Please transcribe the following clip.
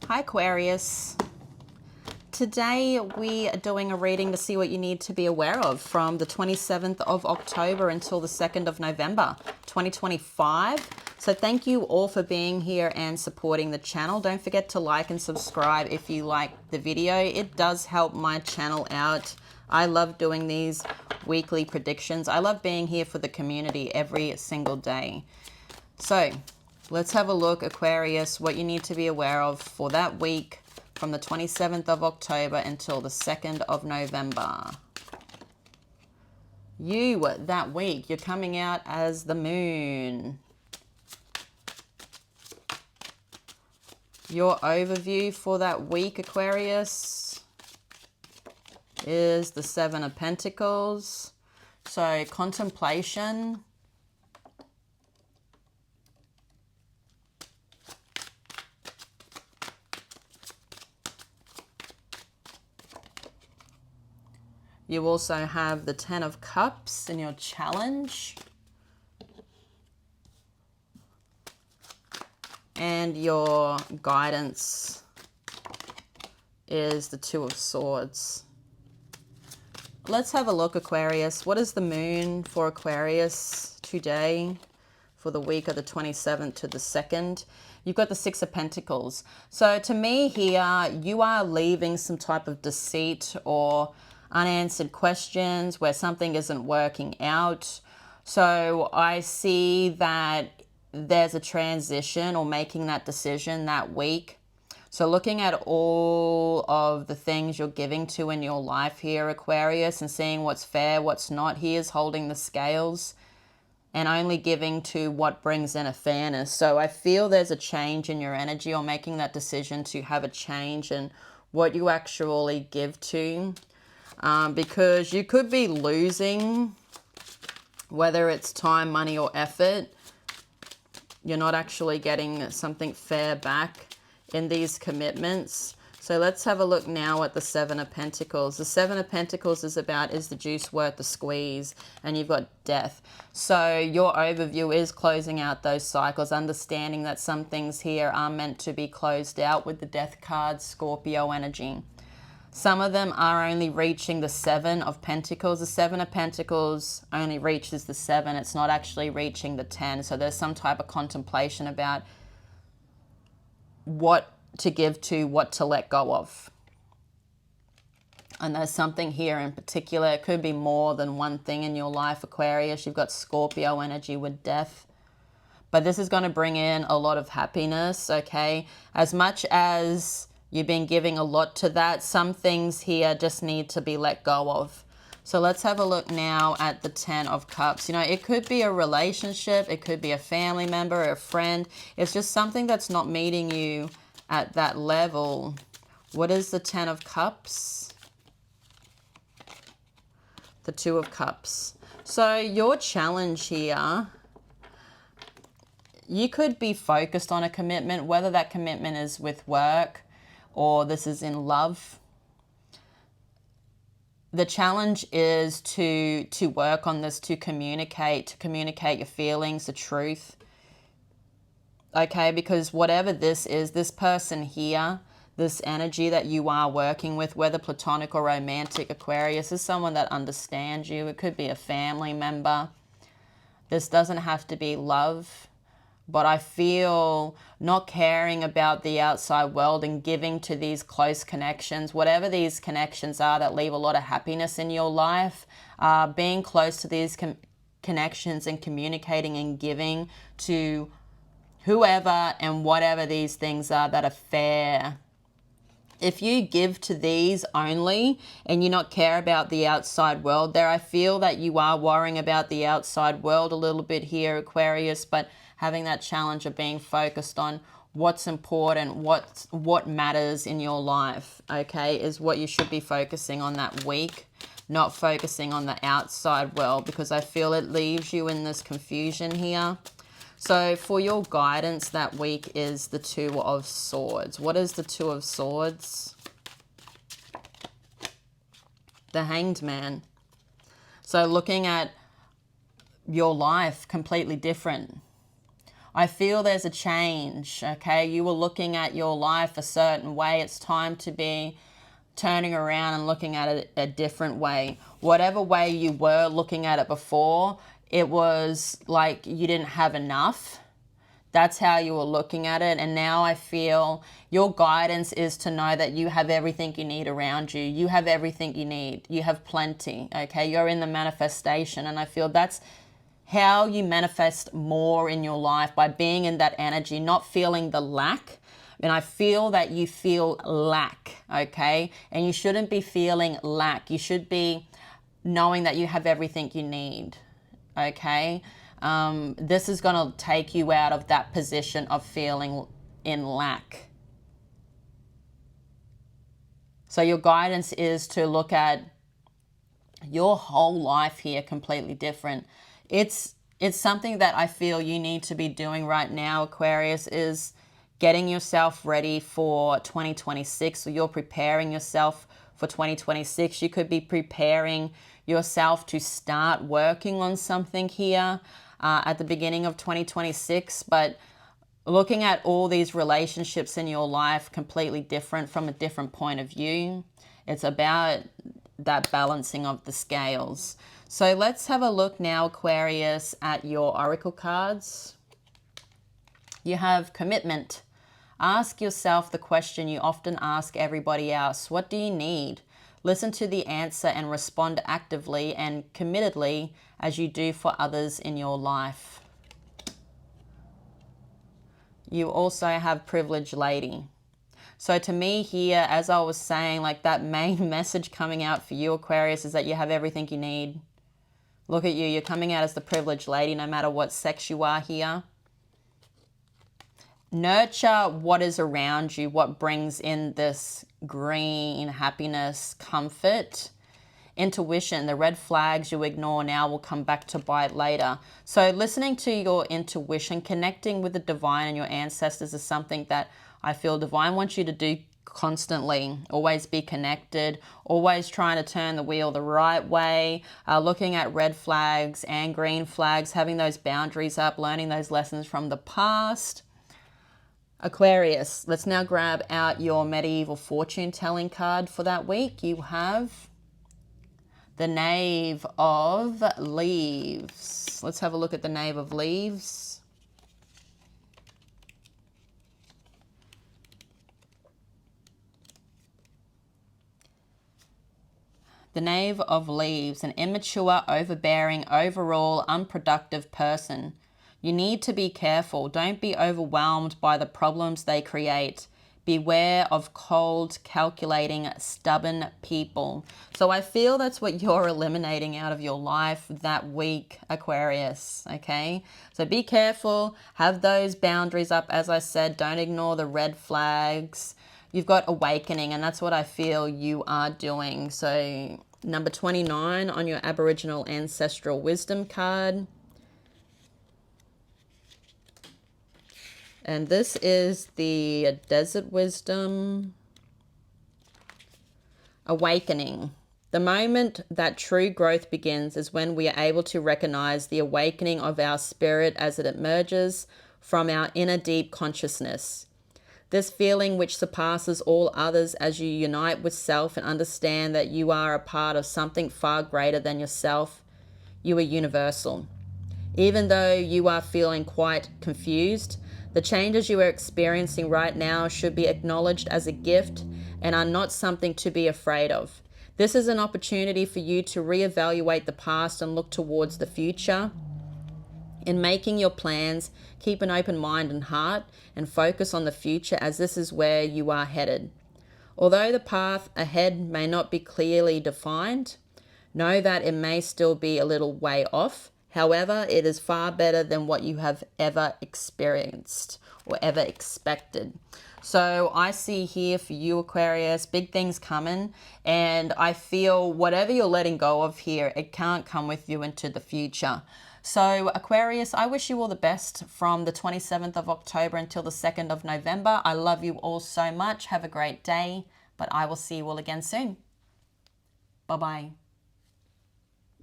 Hi Aquarius. Today we are doing a reading to see what you need to be aware of from the 27th of October until the 2nd of November 2025. So thank you all for being here and supporting the channel. Don't forget to like and subscribe if you like the video. It does help my channel out. I love doing these weekly predictions. I love being here for the community every single day. So let's have a look, Aquarius, what you need to be aware of for that week from the 27th of October until the 2nd of November. You, that week, you're coming out as the moon. Your overview for that week, Aquarius, is the Seven of Pentacles. So contemplation. You also have the Ten of Cups in your challenge. And your guidance is the Two of Swords. Let's have a look, Aquarius. What is the moon for Aquarius today for the week of the 27th to the 2nd? You've got the Six of Pentacles. So to me here, you are leaving some type of deceit or unanswered questions where something isn't working out. So I see that there's a transition or making that decision that week. So looking at all of the things you're giving to in your life here, Aquarius, and seeing what's fair, what's not, he is holding the scales and only giving to what brings in a fairness. So I feel there's a change in your energy or making that decision to have a change in what you actually give to. Because you could be losing, whether it's time, money, or effort. You're not actually getting something fair back in these commitments. So let's have a look now at the Seven of Pentacles. The Seven of Pentacles is about, is the juice worth the squeeze? And you've got death. So your overview is closing out those cycles, understanding that some things here are meant to be closed out with the Death card, Scorpio energy. Some of them are only reaching the Seven of Pentacles. The Seven of Pentacles only reaches the 7. It's not actually reaching the 10. So there's some type of contemplation about what to give to, what to let go of. And there's something here in particular. It could be more than one thing in your life, Aquarius. You've got Scorpio energy with death. But this is going to bring in a lot of happiness, okay? As much as you've been giving a lot to that, some things here just need to be let go of. So let's have a look now at the Ten of Cups. You know, it could be a relationship. It could be a family member, a friend. It's just something that's not meeting you at that level. What is the Ten of Cups? The Two of Cups. So your challenge here, you could be focused on a commitment, whether that commitment is with work or this is in love. The challenge is to work on this, to communicate your feelings, the truth. Okay, because whatever this is, this person here, this energy that you are working with, whether platonic or romantic, Aquarius, is someone that understands you. It could be a family member. This doesn't have to be love. But I feel not caring about the outside world and giving to these close connections, whatever these connections are that leave a lot of happiness in your life, being close to these connections and communicating and giving to whoever and whatever these things are that are fair. If you give to these only and you not care about the outside world there, I feel that you are worrying about the outside world a little bit here, Aquarius, but having that challenge of being focused on what's important, what matters in your life, okay, is what you should be focusing on that week, not focusing on the outside world, because I feel it leaves you in this confusion here. So for your guidance that week is the Two of Swords. What is the Two of Swords? The Hanged Man. So looking at your life completely different. I feel there's a change, okay? You were looking at your life a certain way. It's time to be turning around and looking at it a different way. Whatever way you were looking at it before, it was like you didn't have enough. That's how you were looking at it. And now I feel your guidance is to know that you have everything you need around you. You have everything you need. You have plenty, okay? You're in the manifestation. And I feel that's how you manifest more in your life, by being in that energy, not feeling the lack. And I feel that you feel lack, okay? And you shouldn't be feeling lack. You should be knowing that you have everything you need, okay? This is going to take you out of that position of feeling in lack. So your guidance is to look at your whole life here completely different. It's something that I feel you need to be doing right now, Aquarius, is getting yourself ready for 2026. So you're preparing yourself for 2026. You could be preparing yourself to start working on something here at the beginning of 2026. But looking at all these relationships in your life completely different from a different point of view. It's about that balancing of the scales. So let's have a look now, Aquarius, at your oracle cards. You have commitment. Ask yourself the question you often ask everybody else. What do you need? Listen to the answer and respond actively and committedly as you do for others in your life. You also have privileged lady. So to me here, as I was saying, like that main message coming out for you, Aquarius, is that you have everything you need. Look at you. You're coming out as the privileged lady no matter what sex you are here. Nurture what is around you, what brings in this green happiness, comfort, intuition. The red flags you ignore now will come back to bite later. So listening to your intuition, connecting with the divine and your ancestors is something that I feel divine wants you to do constantly. Always be connected, always trying to turn the wheel the right way, looking at red flags and green flags, having those boundaries up, learning those lessons from the past. Aquarius, let's now grab out your medieval fortune telling card for that week. You have the Knave of Leaves. Let's have a look at the Knave of Leaves. The Knave of Leaves, an immature, overbearing, overall unproductive person. You need to be careful. Don't be overwhelmed by the problems they create. Beware of cold, calculating, stubborn people. So I feel that's what you're eliminating out of your life that week, Aquarius, okay? So be careful. Have those boundaries up. As I said, don't ignore the red flags. You've got awakening, and that's what I feel you are doing. So number 29 on your Aboriginal Ancestral Wisdom card. And this is the Desert Wisdom. Awakening. The moment that true growth begins is when we are able to recognize the awakening of our spirit as it emerges from our inner deep consciousness. This feeling which surpasses all others as you unite with self and understand that you are a part of something far greater than yourself. You are universal. Even though you are feeling quite confused, the changes you are experiencing right now should be acknowledged as a gift and are not something to be afraid of. This is an opportunity for you to reevaluate the past and look towards the future. In making your plans, keep an open mind and heart and focus on the future, as this is where you are headed. Although the path ahead may not be clearly defined, know that it may still be a little way off. However, it is far better than what you have ever experienced or ever expected. So I see here for you, Aquarius, big things coming. And I feel whatever you're letting go of here, it can't come with you into the future. So Aquarius, I wish you all the best from the 27th of October until the 2nd of November. I love you all so much. Have a great day, but I will see you all again soon. Bye-bye.